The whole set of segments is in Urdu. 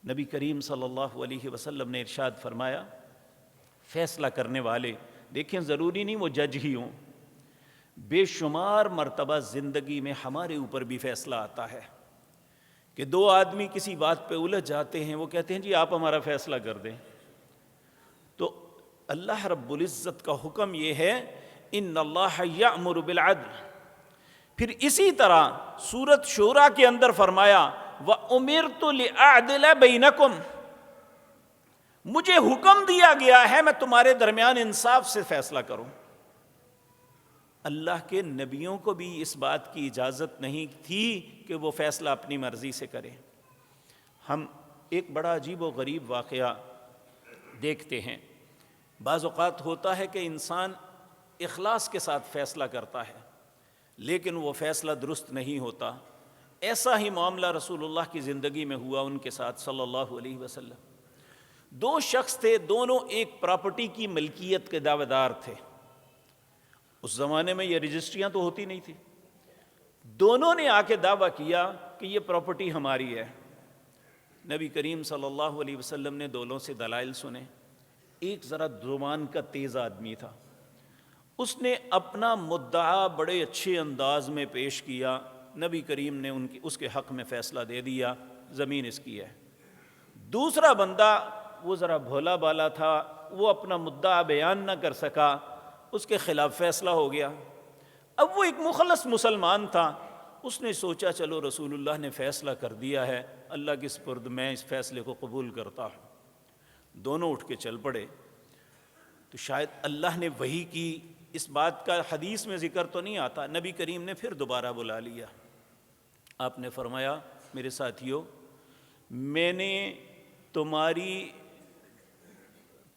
نبی کریم صلی اللہ علیہ وسلم نے ارشاد فرمایا، فیصلہ کرنے والے، دیکھیں ضروری نہیں وہ جج ہی ہوں، بے شمار مرتبہ زندگی میں ہمارے اوپر بھی فیصلہ آتا ہے کہ دو آدمی کسی بات پہ الجھ جاتے ہیں، وہ کہتے ہیں جی آپ ہمارا فیصلہ کر دیں، تو اللہ رب العزت کا حکم یہ ہے ان اللہ یأمر بالعدل، پھر اسی طرح سورۃ شورى کے اندر فرمایا وَأُمِرْتُ لِأَعْدِلَ بَيْنَكُمْ، مجھے حکم دیا گیا ہے میں تمہارے درمیان انصاف سے فیصلہ کروں۔ اللہ کے نبیوں کو بھی اس بات کی اجازت نہیں تھی کہ وہ فیصلہ اپنی مرضی سے کریں۔ ہم ایک بڑا عجیب و غریب واقعہ دیکھتے ہیں، بعض اوقات ہوتا ہے کہ انسان اخلاص کے ساتھ فیصلہ کرتا ہے لیکن وہ فیصلہ درست نہیں ہوتا۔ ایسا ہی معاملہ رسول اللہ کی زندگی میں ہوا ان کے ساتھ صلی اللہ علیہ وسلم۔ دو شخص تھے، دونوں ایک پراپرٹی کی ملکیت کے دعوے دار تھے۔ اس زمانے میں یہ رجسٹریاں تو ہوتی نہیں تھی، دونوں نے آ کے دعویٰ کیا کہ یہ پراپرٹی ہماری ہے۔ نبی کریم صلی اللہ علیہ وسلم نے دونوں سے دلائل سنے۔ ایک ذرا زبان کا تیز آدمی تھا، اس نے اپنا مدعا بڑے اچھے انداز میں پیش کیا، نبی کریم نے اس کے حق میں فیصلہ دے دیا، زمین اس کی ہے۔ دوسرا بندہ وہ ذرا بھولا بالا تھا، وہ اپنا مدعا بیان نہ کر سکا، اس کے خلاف فیصلہ ہو گیا۔ اب وہ ایک مخلص مسلمان تھا، اس نے سوچا چلو رسول اللہ نے فیصلہ کر دیا ہے، اللہ کے سپرد میں اس فیصلے کو قبول کرتا ہوں۔ دونوں اٹھ کے چل پڑے، تو شاید اللہ نے وحی کی، اس بات کا حدیث میں ذکر تو نہیں آتا۔ نبی کریم نے پھر دوبارہ بلا لیا، آپ نے فرمایا میرے ساتھیو، میں نے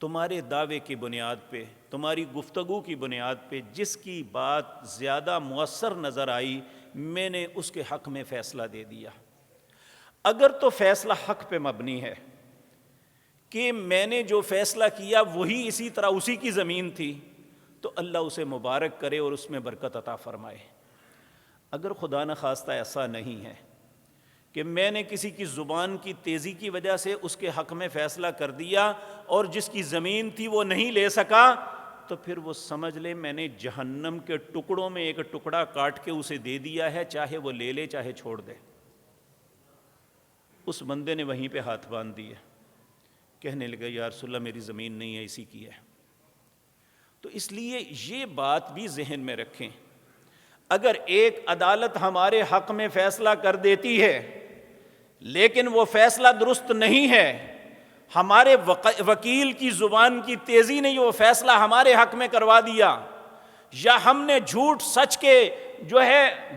تمہارے دعوے کی بنیاد پہ، تمہاری گفتگو کی بنیاد پہ جس کی بات زیادہ مؤثر نظر آئی، میں نے اس کے حق میں فیصلہ دے دیا۔ اگر تو فیصلہ حق پہ مبنی ہے کہ میں نے جو فیصلہ کیا وہی اسی طرح اسی کی زمین تھی، تو اللہ اسے مبارک کرے اور اس میں برکت عطا فرمائے۔ اگر خدا نخواستہ ایسا نہیں ہے کہ میں نے کسی کی زبان کی تیزی کی وجہ سے اس کے حق میں فیصلہ کر دیا اور جس کی زمین تھی وہ نہیں لے سکا، تو پھر وہ سمجھ لے میں نے جہنم کے ٹکڑوں میں ایک ٹکڑا کاٹ کے اسے دے دیا ہے، چاہے وہ لے لے چاہے چھوڑ دے۔ اس بندے نے وہیں پہ ہاتھ باندھ دیے، کہنے لگا یا رسول اللہ میری زمین نہیں ہے، اسی کی ہے۔ تو اس لیے یہ بات بھی ذہن میں رکھیں، اگر ایک عدالت ہمارے حق میں فیصلہ کر دیتی ہے لیکن وہ فیصلہ درست نہیں ہے، ہمارے وکیل کی زبان کی تیزی نے وہ فیصلہ ہمارے حق میں کروا دیا، یا ہم نے جھوٹ سچ کے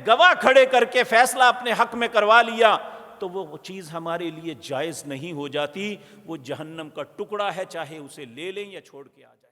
گواہ کھڑے کر کے فیصلہ اپنے حق میں کروا لیا، تو وہ چیز ہمارے لیے جائز نہیں ہو جاتی، وہ جہنم کا ٹکڑا ہے، چاہے اسے لے لیں یا چھوڑ کے آ جائیں۔